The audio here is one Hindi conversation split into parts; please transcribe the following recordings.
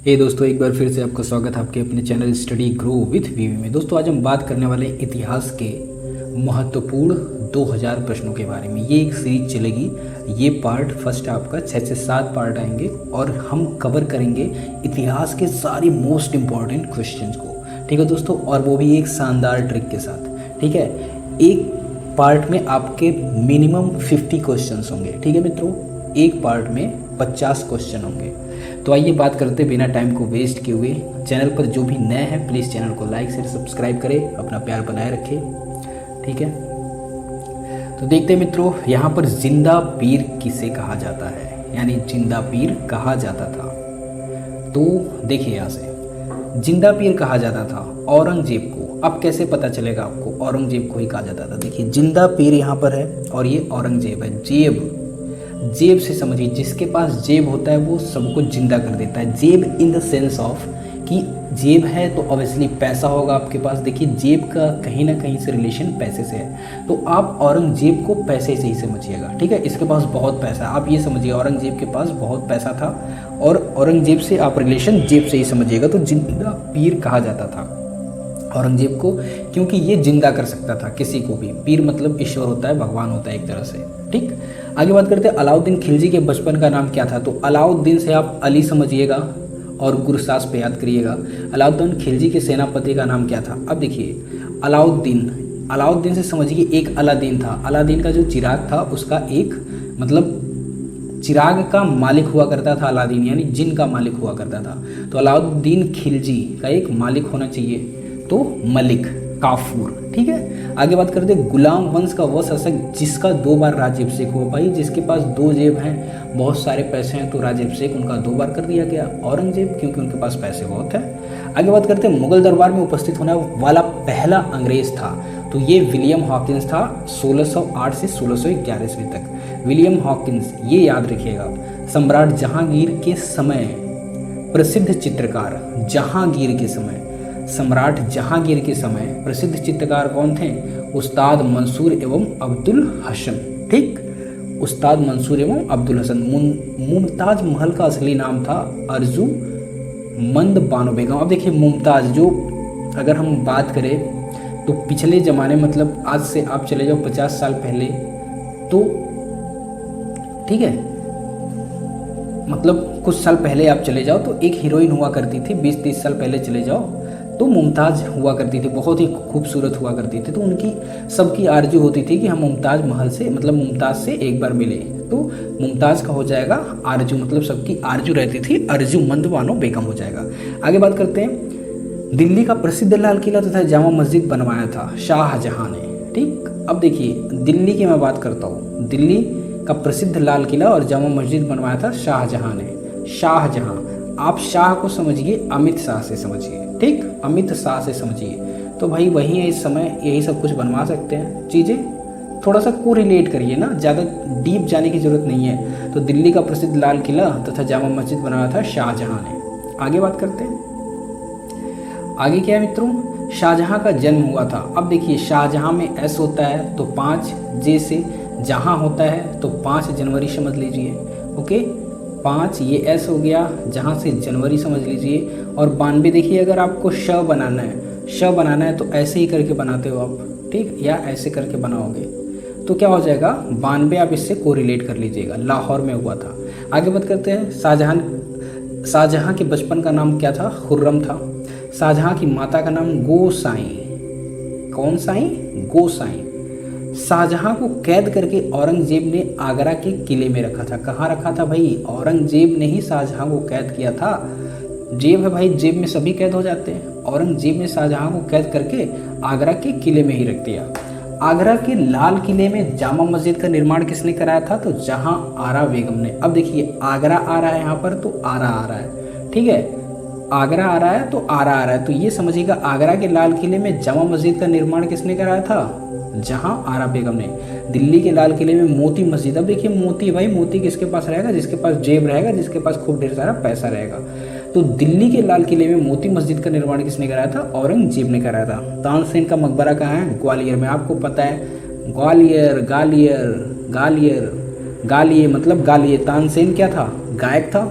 दोस्तों, एक बार फिर से आपका स्वागत है आपके अपने चैनल स्टडी ग्रो विथ वीवी में। दोस्तों, आज हम बात करने वाले हैं इतिहास के महत्वपूर्ण 2000 प्रश्नों के बारे में। ये एक सीरीज चलेगी। ये पार्ट फर्स्ट है आपका, 6 से 7 पार्ट आएंगे और हम कवर करेंगे इतिहास के सारे मोस्ट इम्पॉर्टेंट क्वेश्चंस को। ठीक है दोस्तों, और वो भी एक शानदार ट्रिक के साथ। ठीक है, एक पार्ट में आपके मिनिमम 50 क्वेश्चंस होंगे। ठीक है मित्रों, एक पार्ट में 50 क्वेश्चन होंगे। तो आइए बात करते बिना टाइम को वेस्ट किए हुए। चैनल पर जो भी नए हैं प्लीज़ चैनल को लाइक शेयर सब्सक्राइब करें, अपना प्यार बनाए रखें। ठीक है, तो देखते हैं मित्रों, यहाँ पर जिंदा पीर किसे कहा जाता है, यानी जिंदा पीर कहा जाता था। तो देखिए, यहाँ से जिंदा पीर कहा जाता था औरंगजेब को। अब कैसे पता चलेगा आपको औरंगजेब को ही कहा जाता था? देखिए, जिंदा पीर यहाँ पर है और ये औरंगजेब है। जेब से समझिए, जिसके पास जेब होता है वो सबको जिंदा कर देता है। जेब इन द सेंस ऑफ कि जेब है तो ऑब्वियसली पैसा होगा आपके पास। देखिए, जेब का कहीं ना कहीं से रिलेशन पैसे से है, तो आप औरंगजेब को पैसे से ही समझिएगा। ठीक है, इसके पास बहुत पैसा है, आप ये समझिए औरंगजेब के पास बहुत पैसा था और औरंगजेब से आप रिलेशन जेब से ही समझिएगा। तो जिंदा पीर कहा जाता था औरंगजेब को, क्योंकि ये जिंदा कर सकता था किसी को भी। पीर मतलब ईश्वर होता है, भगवान होता है एक तरह से। ठीक, आगे बात करते हैं अलाउद्दीन खिलजी के बचपन का नाम क्या था। तो अलाउद्दीन से आप अली समझिएगा और गुरसास पे याद करिएगा। अलाउद्दीन खिलजी के सेनापति का नाम क्या था? अब देखिए, अलाउद्दीन से समझिए एक अलादीन था। अलादीन का जो चिराग था उसका एक मतलब चिराग का मालिक हुआ करता था अलादीन, यानी जिन का मालिक हुआ करता था। तो अलाउद्दीन खिलजी का एक मालिक होना चाहिए, तो मलिक काफूर। ठीक है, आगे बात करते हैं गुलाम वंश का वह शासक जिसका 2 बार राज्याभिषेक हुआ। भाई, जिसके पास 2 जेब हैं, बहुत सारे पैसे हैं, तो राज्याभिषेक उनका 2 बार कर दिया गया, औरंगजेब, क्योंकि उनके पास पैसे बहुत है। आगे बात करते हैं मुगल दरबार में उपस्थित होने वाला पहला अंग्रेज था। तो ये विलियम हॉकिंस था, 1608 से 1611 ईस्वी तक। विलियम हॉकिंस, ये याद रखिएगा। सम्राट जहांगीर के समय प्रसिद्ध चित्रकार, सम्राट जहांगीर के समय प्रसिद्ध चित्रकार कौन थे? उस्ताद मंसूर एवं अब्दुल हसन। ठीक, उस्ताद मंसूर एवं अब्दुल हसन। मुमताज महल का असली नाम था अर्जू मंद बानो बेगम। अब देखिए, मुमताज, जो अगर हम बात करें तो पिछले ज़माने, मतलब आज से आप चले जाओ 50 साल पहले, तो ठीक है, मतलब कुछ साल पहले आप चले जाओ तो एक हीरोइन हुआ करती थी। 20-30 साल पहले चले जाओ तो मुमताज़ हुआ करती थी, बहुत ही खूबसूरत हुआ करती थी। तो उनकी सबकी आरजू होती थी कि हम मुमताज़ महल से, मतलब मुमताज़ से एक बार मिले। तो मुमताज़ का हो जाएगा आरजू, मतलब सबकी आरजू रहती थी, अर्जू मंद बानो बेगम हो जाएगा। आगे बात करते हैं, दिल्ली का प्रसिद्ध लाल किला तथा जामा मस्जिद बनवाया था शाहजहां ने। ठीक, अब देखिए, दिल्ली की मैं बात करता हूँ। दिल्ली का प्रसिद्ध लाल किला और जामा मस्जिद बनवाया था शाहजहां ने। शाहजहां, आप शाह को समझिए अमित शाह से समझिए। ठीक, अमित शाह से समझिए, तो भाई वही है इस समय, यही सब कुछ बनवा सकते हैं। चीज़ें थोड़ा सा को रिलेट करिए ना, ज़्यादा डीप जाने की जरूरत नहीं है। तो दिल्ली का प्रसिद्ध लाल किला तथा जामा मस्जिद बनाया था शाहजहां ने। आगे बात करते हैं, आगे क्या है मित्रों, शाहजहां का जन्म हुआ था। अब देखिए, शाहजहां में एस होता है तो 5, जे से जहां होता है तो 5 जनवरी समझ लीजिए। ओके, 5 ये एस हो गया, जहां से जनवरी समझ लीजिए। और 92 देखिए, अगर आपको श बनाना है तो ऐसे ही करके बनाते हो आप। ठीक, या ऐसे करके बनाओगे तो क्या हो जाएगा 92, आप इससे कोरिलेट कर लीजिएगा, लाहौर में हुआ था। आगे बात करते हैं, शाहजहां के बचपन का नाम क्या था? खुर्रम था। शाहजहां की माता का नाम गोसाई। कौन साई? गोसाई। शाहजहां को कैद करके औरंगजेब ने आगरा के किले में रखा था। कहाँ रखा था भाई? औरंगजेब ने ही शाहजहां को कैद किया था। जेब है भाई, जेब में सभी कैद हो जाते हैं। औरंगजेब ने शाहजहां को कैद करके आगरा के किले में ही रख दिया। आगरा के लाल किले में जामा मस्जिद का निर्माण किसने कराया था? तो जहां आरा बेगम ने। अब देखिए, आगरा आ रहा है यहाँ पर तो आरा आ रहा है। ठीक है, आगरा आ रहा है तो आरा आ रहा है, तो ये समझिएगा आगरा के लाल किले में जामा मस्जिद का निर्माण किसने कराया था? जहां आरा बेगम ने। दिल्ली के लाल किले में मोती मस्जिद। अब देखिए, मोती, भाई मोती किसके पास रहेगा? जिसके पास जेब रहेगा, जिसके पास खूब ढेर सारा पैसा रहेगा। तो दिल्ली के लाल किले में मोती मस्जिद का निर्माण किसने कराया था? औरंगजेब ने कराया था। तानसेन का मकबरा कहाँ है? ग्वालियर में। आपको पता है ग्वालियर, गालियर, गालियर, गालिए मतलब गालिए। तानसेन क्या था? गायक था।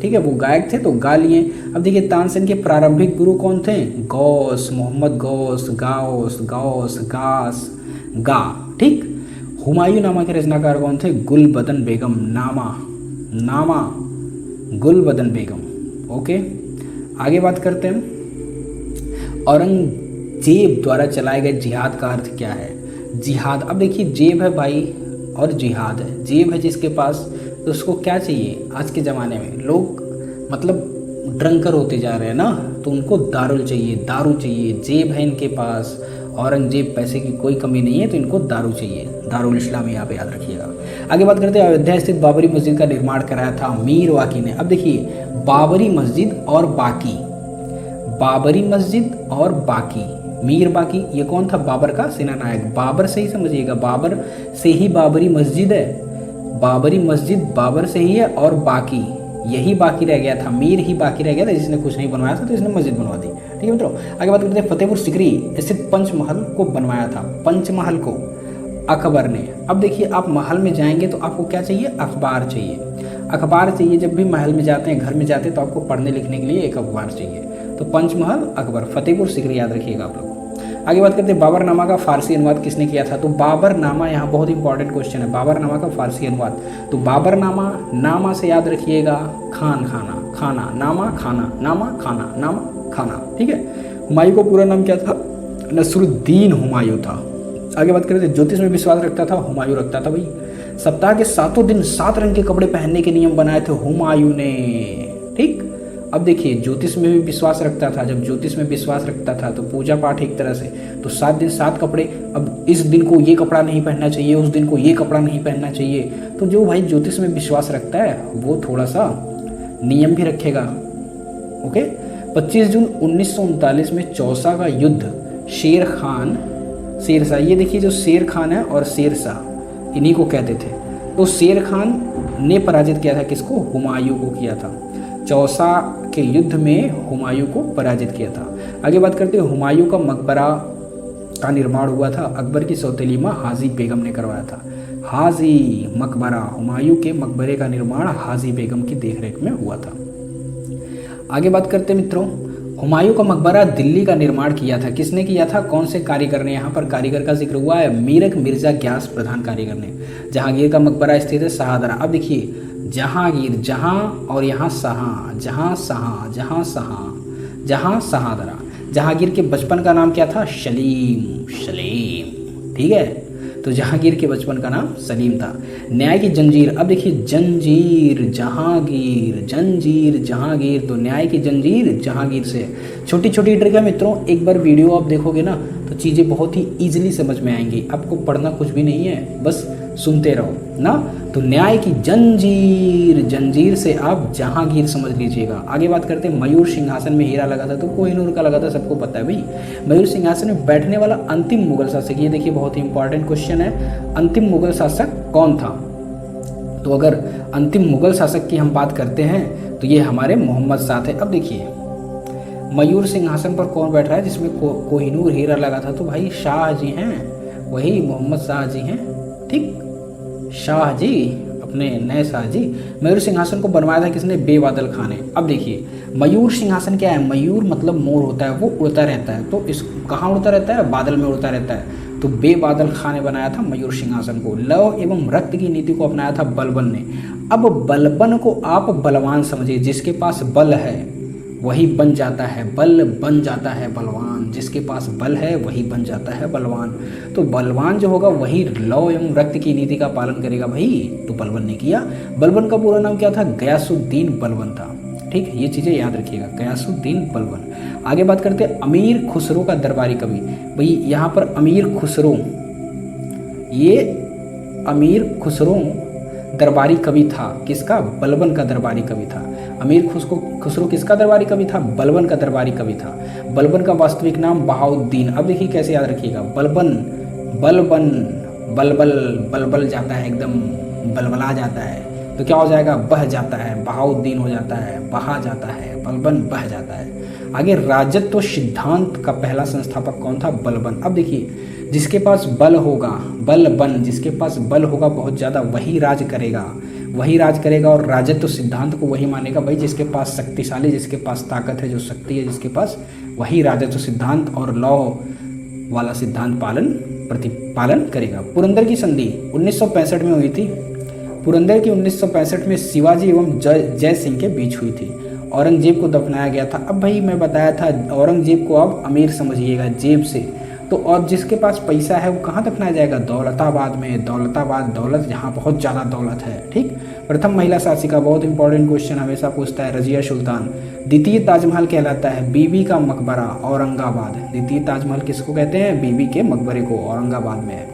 ठीक है, वो गायक थे तो गा लिए। अब देखिए तानसेन के प्रारंभिक गुरु कौन थे? गौस, मोहम्मद गौस, गाउस, गौस, गास, गा, ठीक। हुमायूं नामा के रचनाकार कौन थे? गुलबदन बेगम, नामा गुलबदन बेगम। ओके, आगे बात करते हैं। औरंगजेब द्वारा चलाए गए जिहाद का अर्थ क्या है? जिहाद, अब देखिए जेब है भाई और जिहाद है। जेब है जिसके पास, तो उसको क्या चाहिए? आज के ज़माने में लोग मतलब ड्रंकर होते जा रहे हैं ना, तो उनको दारू चाहिए। जेब है इनके पास, औरंगजेब पैसे की कोई कमी नहीं है तो इनको दारू चाहिए। दारुल इस्लाम यहाँ पे याद रखिएगा। आगे बात करते हैं। अयोध्या स्थित बाबरी मस्जिद का निर्माण कराया था मीर वाकी ने। अब देखिए बाबरी मस्जिद और बाकी, बाबरी मस्जिद और बाकी, मीर बाकी, ये कौन था? बाबर का सेनानायक। बाबर से ही समझिएगा, बाबर से ही बाबरी मस्जिद है, बाबरी मस्जिद बाबर से ही है, और बाकी यही बाकी रह गया था, मीर ही बाकी रह गया था, जिसने कुछ नहीं बनवाया था तो इसने मस्जिद बनवा दी। ठीक है मित्रों, आगे बात करते हैं। फतेहपुर सिकरी स्थित पंचमहल को बनवाया था, पंचमहल को अकबर ने। अब देखिए आप महल में जाएंगे तो आपको क्या चाहिए? अखबार चाहिए, अखबार चाहिए। जब भी महल में जाते हैं, घर में जाते हैं, तो आपको पढ़ने लिखने के लिए एक अखबार चाहिए। तो पंचमहल अकबर, फतेहपुर सिकरी याद रखिएगा आप लोग। आगे बात करते हैं। बाबरनामा का फारसी अनुवाद किसने किया था? तो बाबरनामा, यहाँ बहुत इंपॉर्टेंट क्वेश्चन है, बाबरनामा का फारसी अनुवाद। तो बाबरनामा, नामा से याद रखिएगा खान, खाना, खाना, नामा खाना, नामा खाना, नामा खाना। ठीक है। हुमायूं का पूरा नाम क्या था? नसरुद्दीन हुमायूं था। आगे बात करें तो ज्योतिष में विश्वास रखता था हुमायूं, रखता था भाई। सप्ताह के 7 दिन 7 रंग के कपड़े पहनने के नियम बनाए थे हुमायूं ने। ठीक। अब देखिए ज्योतिष में भी विश्वास रखता था। जब ज्योतिष में विश्वास रखता था तो पूजा पाठ एक तरह से, तो 7 दिन 7 कपड़े। अब इस दिन को ये कपड़ा नहीं पहनना चाहिए, उस दिन को ये कपड़ा नहीं पहनना चाहिए। तो जो भाई ज्योतिष में विश्वास रखता है वो थोड़ा सा नियम भी रखेगा। ओके। 25 जून 1939 में चौसा का युद्ध शेर खान शेरशाह, ये देखिए जो शेर खान है और शेरशाह इन्हीं को कहते थे। तो शेर खान ने पराजित किया था किसको? हुमायूं को किया था। चौसा के युद्ध में हुमायूं को पराजित किया था। आगे बात करते हैं। हुमायूं का मकबरा का निर्माण हुआ था अकबर की सौतेली मां हाजी बेगम ने करवाया था। हाजी मकबरा, हुमायूं के मकबरे का निर्माण हाजी बेगम की देखरेख में हुआ था। आगे बात करते हैं मित्रों। हुमायूं का मकबरा दिल्ली का निर्माण किया था, किसने किया था? कौन से कारीगर ने? यहाँ पर कारीगर का जिक्र हुआ है, मीरक मिर्जा ग्यास प्रधान कारीगर ने। जहांगीर का मकबरा स्थित है शाहदरा। अब देखिए जहांगीर, जहां और यहाँ सहा, जहां सहा, जहां सहा, जहां सहादरा। जहांगीर के बचपन का नाम क्या था? सलीम, सलीम। ठीक है, तो जहांगीर के बचपन का नाम सलीम था। न्याय की जंजीर, अब देखिए जंजीर जहांगीर, जंजीर जहांगीर, तो न्याय की जंजीर जहांगीर से। छोटी छोटी ट्रिक है मित्रों, एक बार वीडियो आप देखोगे ना तो चीज़ें बहुत ही ईजिली समझ में आएंगी। आपको पढ़ना कुछ भी नहीं है, बस सुनते रहो ना। तो न्याय की जंजीर, जंजीर से आप जहांगीर समझ लीजिएगा। आगे बात करते हैं। मयूर सिंहासन में हीरा लगा था, तो कोहिनूर का लगा था, सबको पता है भाई। मयूर सिंहासन में बैठने वाला अंतिम मुगल शासक, ये देखिए बहुत ही इंपॉर्टेंट क्वेश्चन है, अंतिम मुगल शासक कौन था? तो अगर अंतिम मुगल शासक की हम बात करते हैं तो ये हमारे मोहम्मद शाह थे। अब देखिए मयूर सिंहासन पर कौन बैठ रहा है जिसमें कोहिनूर हीरा लगा था? तो भाई शाह जी हैं, वही मोहम्मद शाह जी हैं। ठीक, शाह जी, अपने नए शाह जी। मयूर सिंहासन को बनवाया था किसने? बेबादल खान ने। अब देखिए मयूर सिंहासन क्या है? मयूर मतलब मोर होता है, वो उड़ता रहता है। तो इस कहाँ उड़ता रहता है? बादल में उड़ता रहता है। तो बेबादल खान ने बनाया था मयूर सिंहासन को। लव एवं रक्त की नीति को अपनाया था बलबन ने। अब बलबन को आप बलवान समझिए, जिसके पास बल है वही बन जाता है, बल बन जाता है बलवान। जिसके पास बल है वही बन जाता है बलवान। तो बलवान जो होगा वही लौ एवं रक्त की नीति का पालन करेगा भाई। तो बलबन ने किया। बलबन का पूरा नाम क्या था? गयासुद्दीन बलबन था। ठीक, ये चीज़ें याद रखिएगा, गयासुद्दीन बलबन। आगे बात करते हैं। अमीर खुसरो का दरबारी कवि, भाई यहाँ पर अमीर खुसरो, ये अमीर खुसरो दरबारी कवि था। किसका? बलबन का दरबारी कवि था। अमीर खुसरो किसका दरबारी कवि था? बलबन का दरबारी कवि था। बलबन का वास्तविक नाम बहाउद्दीन। अब देखिए कैसे याद रखिएगा। बलबन, बलबन, बलबल, बलबल जाता है, एकदम बलबला जाता है, तो क्या हो जाएगा? बह जाता है। बहाउद्दीन हो जाता है, बहा जाता है, बलबन बह जाता है। आगे राजत्व सिद्धांत का पहला संस्थापक कौन था? बलबन। अब देखिए जिसके पास बल होगा, बलबन, जिसके पास बल होगा बहुत ज़्यादा, वही राज करेगा, वही राज करेगा और राजत्व सिद्धांत को वही मानेगा। भाई जिसके पास शक्तिशाली, जिसके पास ताकत है, जो शक्ति है जिसके पास, वही राजत्व सिद्धांत और लॉ वाला सिद्धांत प्रतिपालन करेगा। पुरंदर की संधि 1965 में हुई थी। पुरंदर की 1965 में शिवाजी एवं जय सिंह के बीच हुई थी। औरंगजेब को दफनाया गया था। अब भाई मैं बताया था औरंगजेब को आप अमीर समझिएगा जेब से, तो और जिसके पास पैसा है वो कहाँ दफनाया जाएगा? दौलताबाद में। दौलताबाद, दौलत जहाँ बहुत ज़्यादा दौलत है। ठीक। प्रथम महिला शासिका, बहुत इंपॉर्टेंट क्वेश्चन हमेशा पूछता है, रजिया सुल्तान। द्वितीय ताजमहल कहलाता है बीबी का मकबरा, औरंगाबाद। द्वितीय ताजमहल किसको कहते हैं? बीबी के मकबरे को, औरंगाबाद में है।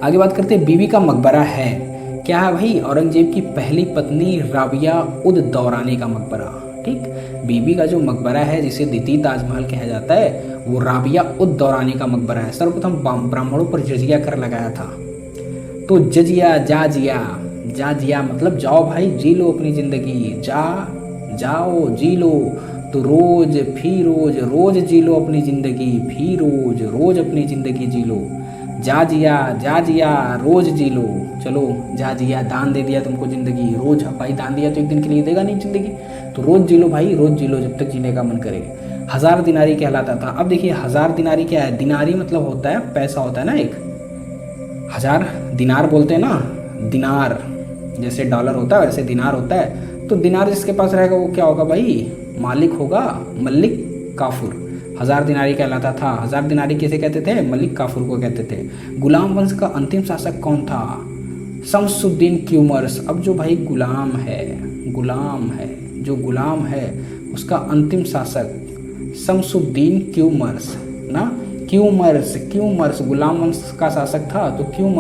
आगे बात करते हैं, बीबी का मकबरा है क्या है भाई? औरंगजेब की पहली पत्नी राबिया उद दौरानी का मकबरा। ठीक। बीबी का जो मकबरा है जिसे द्वितीय ताजमहल कहा जाता है वो राबिया उद दौरानी का मकबरा है। सर्वप्रथम ब्राह्मणों पर जजिया कर लगाया था। तो जजिया, जाजिया मतलब जाओ भाई जी लो अपनी जिंदगी, जाओ जी लो। तो रोज रोज जी लो अपनी जिंदगी, फिर रोज अपनी जिंदगी जी लो। जाजिया रोज जी लो। चलो जाजिया, दान दे दिया तुमको जिंदगी। रोज भाई दान दिया तो एक दिन के लिए देगा नहीं जिंदगी, तो रोज जी लो भाई, रोज जी लो जब तक जीने का मन करे। 1000 दिनारी कहलाता था। अब देखिए 1000 दिनारी क्या है? दिनारी मतलब होता है पैसा, होता है ना एक। 1000 दिनार बोलते हैं ना, दिनार जैसे डॉलर होता है वैसे दिनार होता है। तो दिनार जिसके पास रहेगा वो क्या होगा भाई? मालिक होगा, मलिक काफुर। 1000 दिनारी कहलाता था। 1000 दिनारी किसे कहते थे? मलिक काफुर को कहते थे। गुलाम वंश का अंतिम शासक कौन था? शमसुद्दीन क्यूमर्स। अब जो भाई गुलाम है, जो गुलाम है उसका अंतिम शासक शमसुद्दीन क्यूमर्स ना। क्यूमर्स गुलाम वंश का शासक था, तो क्यों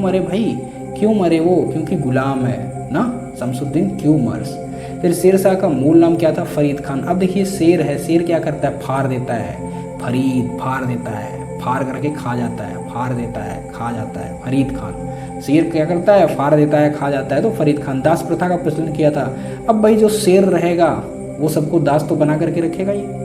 मरे भाई? क्यों मरे वो? क्योंकि गुलाम है ना, शमसुद्दीन क्यूमर्स। फिर शेरशाह का मूल नाम क्या था? फरीद खान। अब देखिए शेर है, शेर क्या करता है? फाड़ देता है। फाड़ देता है, फाड़ करके खा जाता है, फाड़ देता है, खा जाता है। फरीद खान। शेर क्या करता है? फाड़ देता है, खा जाता है, तो फरीद खान। दास प्रथा का प्रचलन किया था। अब भाई जो शेर रहेगा वो सबको दास तो बना करके रखेगा। ये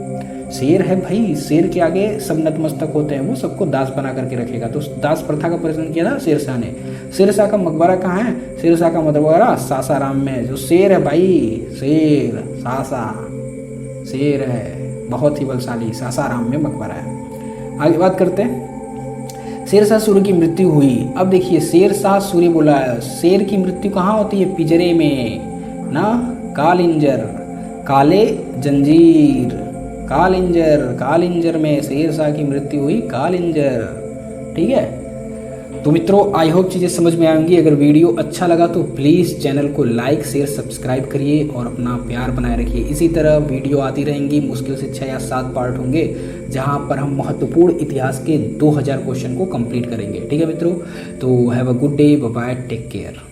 शेर है भाई, शेर के आगे सब नतमस्तक होते हैं, वो सबको दास बना करके रखेगा। तो दास प्रथा का प्रचलन किया था शेरशाह ने। शेरशाह का मकबरा कहाँ है? शेरशाह का मकबरा सासाराम में। जो शेर है भाई, शेर है, बहुत ही बलशाली, सासाराम में मकबरा है। आगे बात करते हैं, शेरशाह सूर्य की मृत्यु हुई। अब देखिए शेरशाह सूर्य बोला है, शेर की मृत्यु कहाँ होती है? पिंजरे में ना, कालिंजर, काले जंजीर, कालिंजर में शेरशाह की मृत्यु हुई, कालिंजर। ठीक है। तो मित्रों आई होप चीज़ें समझ में आएंगी। अगर वीडियो अच्छा लगा तो प्लीज़ चैनल को लाइक शेयर सब्सक्राइब करिए और अपना प्यार बनाए रखिए। इसी तरह वीडियो आती रहेंगी, मुश्किल से 6 या 7 पार्ट होंगे जहां पर हम महत्वपूर्ण इतिहास के 2000 क्वेश्चन को कंप्लीट करेंगे। ठीक है मित्रों, तो have a good day, bye bye, take care.